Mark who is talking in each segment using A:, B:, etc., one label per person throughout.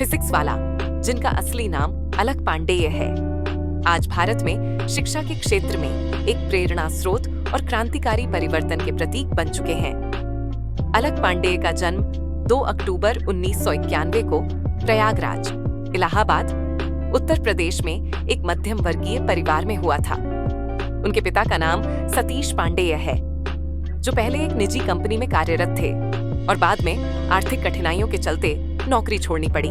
A: Physics वाला, जिनका असली नाम अलक पांडेय है, आज भारत में शिक्षा के क्षेत्र में एक प्रेरणा स्रोत और क्रांतिकारी परिवर्तन के प्रतीक बन चुके हैं। अलक पांडेय का जन्म 2 अक्टूबर 1991 को प्रयागराज, इलाहाबाद, उत्तर प्रदेश में एक मध्यम वर्गीय परिवार में हुआ था। उनके पिता का नाम सतीश पांडेय है, जो पहले एक निजी कंपनी में कार्यरत थे और बाद में आर्थिक कठिनाइयों के चलते नौकरी छोड़नी पड़ी।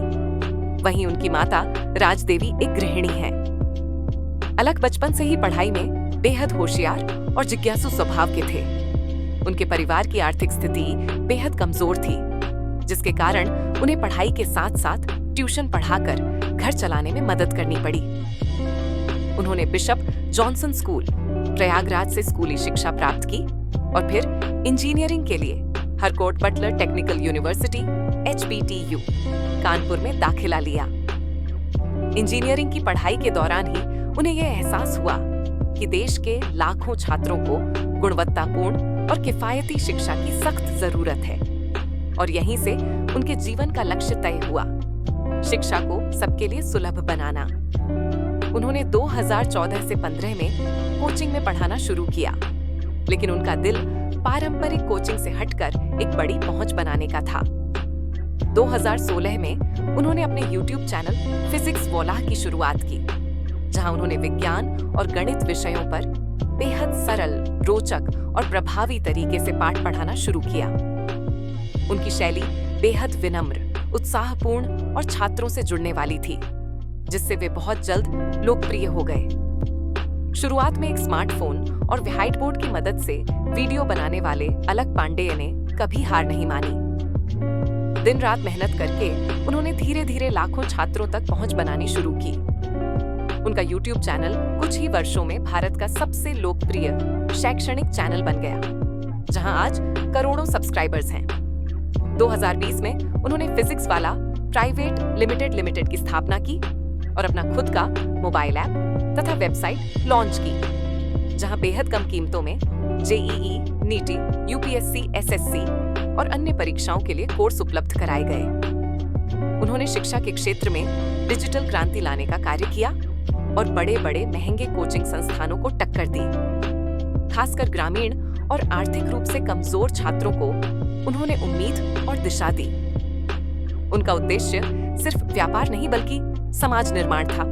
A: वहीं उनकी माता राजदेवी एक गृहिणी हैं। अलक बचपन से ही पढ़ाई में बेहद होशियार और जिज्ञासु स्वभाव के थे। उनके परिवार की आर्थिक स्थिति बेहद कमजोर थी, जिसके कारण उन्हें पढ़ाई के साथ साथ ट्यूशन पढ़ाकर घर चलाने में मदद करनी पड़ी। उन्होंने बिशप जॉनसन स्कूल, प्रयागराज से स्कूली शिक्षा प्राप्त की और फिर इंजीनियरिंग के लिए Harcourt Buttler technical university HBTU Kanpur में दाखिला लिया। इंजीनियरिंग की पढ़ाई के दौरान ही उन्हें यह एहसास हुआ कि देश के लाखों छात्रों को गुणवत्तापूर्ण और किफायती शिक्षा की सख्त जरूरत है, और यहीं से उनके जीवन का लक्ष्य तय हुआ, शिक्षा को सबके लिए सुलभ बनाना। उन्होंने 2014 से 15 में कोचिंग में पढ़ाना शुरू किया, लेकिन उनका दिल पारंपरिक कोचिंग से हटकर एक बड़ी पहुंच बनाने का था। 2016 में उन्होंने अपने YouTube चैनल फिजिक्स वाला की शुरुआत की, जहां उन्होंने विज्ञान और गणित विषयों पर बेहद सरल, रोचक और प्रभावी तरीके से पाठ पढ़ाना शुरू किया। उनकी शैली बेहद विनम्र, उत्साहपूर्ण और छात्रों से जुड़ने वाली थी, जिससे वे बहुत जल्द लोकप्रिय हो गए। शुरुआत में एक स्मार्टफोन और व्हाइट बोर्ड की मदद से वीडियो बनाने वाले अलक पांडेय ने कभी हार नहीं मानी। दिन रात मेहनत करके उन्होंने धीरे धीरे लाखों छात्रों तक पहुंच बनानी शुरू की। उनका YouTube चैनल कुछ ही वर्षों में भारत का सबसे लोकप्रिय शैक्षणिक चैनल बन गया, जहां आज करोड़ों सब्सक्राइबर्स हैं। 2020 में उन्होंने फिजिक्स वाला प्राइवेट लिमिटेड की स्थापना की और अपना खुद का मोबाइल ऐप तथा वेबसाइट लॉन्च की, जहां बेहद कम कीमतों में JEE, NEET, UPSC, SSC और अन्य परीक्षाओं के लिए कोर्स उपलब्ध कराए गए। उन्होंने शिक्षा के क्षेत्र में डिजिटल क्रांति लाने का कार्य किया और बड़े-बड़े महंगे कोचिंग संस्थानों को टक्कर दी। खासकर ग्रामीण और आर्थिक रूप से कमजोर छात्रों को उन्होंने उम्मीद और दिशा दी। उनका उद्देश्य सिर्फ व्यापार नहीं बल्कि समाज निर्माण था,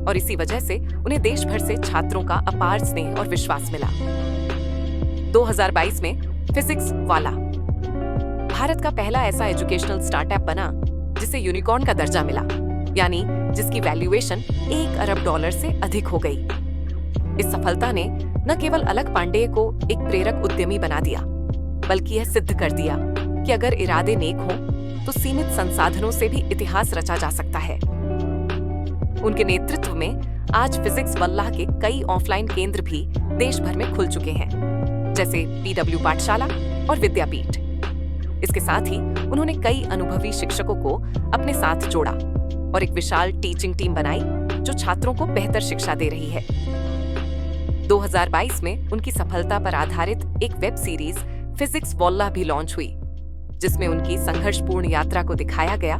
A: और इसी वजह से उन्हें देश भर से छात्रों का अपार स्नेह और विश्वास मिला। 2022 में फिजिक्स वाला भारत का पहला ऐसा एजुकेशनल स्टार्टअप बना जिसे यूनिकॉर्न का दर्जा मिला, यानी जिसकी वैल्यूएशन $1 अरब से अधिक हो गई। इस सफलता ने न केवल अलक पांडेय को एक प्रेरक उद्यमी बना दिया, बल्कि यह सिद्ध कर दिया कि अगर इरादे नेक हों तो सीमित संसाधनों से भी इतिहास रचा जा सकता है। उनके नेतृत्व में आज फिजिक्स वल्लाह के कई ऑफलाइन केंद्र भी देश भर में खुल चुके हैं, जैसे PW पाठशाला और विद्यापीठ। इसके साथ ही उन्होंने कई अनुभवी शिक्षकों को अपने साथ जोड़ा और एक विशाल टीचिंग टीम बनाई, जो छात्रों को बेहतर शिक्षा दे रही है। 2022 में उनकी सफलता पर आधारित एक वेब सीरीज फिजिक्स वाला भी लॉन्च हुई, जिसमें उनकी संघर्षपूर्ण यात्रा को दिखाया गया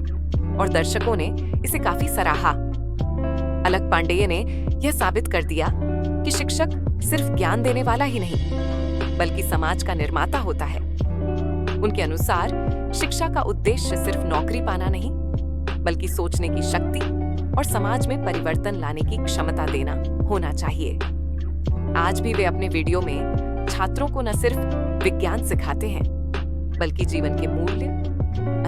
A: और दर्शकों ने इसे काफी सराहा। अलक पांडेय ने यह साबित कर दिया कि शिक्षक सिर्फ ज्ञान देने वाला ही नहीं, बल्कि समाज का निर्माता होता है। उनके अनुसार शिक्षा का उद्देश्य सिर्फ नौकरी पाना नहीं, बल्कि सोचने की शक्ति और समाज में परिवर्तन लाने की क्षमता देना होना चाहिए। आज भी वे अपने वीडियो में छात्रों को न सिर्फ विज्ञान सिखाते हैं, बल्कि जीवन के मूल्य,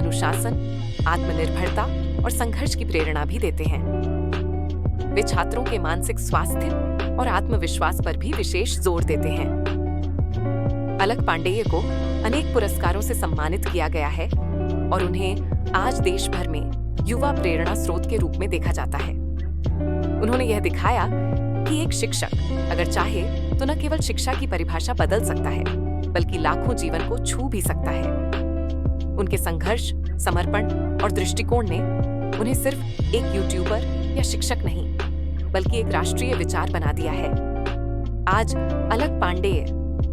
A: अनुशासन, आत्मनिर्भरता और संघर्ष की प्रेरणा भी देते हैं। वे छात्रों के मानसिक स्वास्थ्य और आत्मविश्वास पर भी विशेष जोर देते हैं। अलक पांडेय को अनेक पुरस्कारों से सम्मानित किया गया है और उन्हें आज देश भर में युवा प्रेरणा स्रोत के रूप में देखा जाता है। उन्होंने यह दिखाया कि एक शिक्षक अगर चाहे तो न केवल शिक्षा की परिभाषा बदल सकता है, बल्कि लाखों जीवन को छू भी सकता है। उनके संघर्ष, समर्पण और दृष्टिकोण ने उन्हें सिर्फ एक यूट्यूबर या शिक्षक नहीं, बल्कि एक राष्ट्रीय विचार बना दिया है। आज अलक पांडेय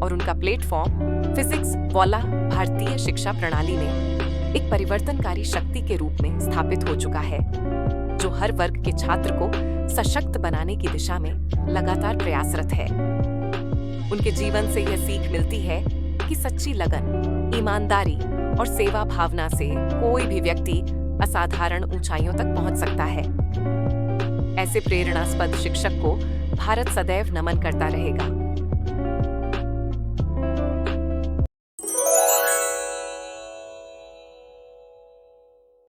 A: और उनका प्लेटफॉर्म फिजिक्स वाला भारतीय शिक्षा प्रणाली में एक परिवर्तनकारी शक्ति के रूप में स्थापित हो चुका है, जो हर वर्ग के छात्र को सशक्त बनाने की दिशा में लगातार प्रयासरत है। उनके जीवन से यह सीख मिलती है कि सच्ची लगन, ईमानदारी और सेवा भावना से कोई भी व्यक्ति असाधारण ऊंचाइयों तक पहुंच सकता है। ऐसे प्रेरणास्पद शिक्षक को भारत सदैव नमन करता रहेगा।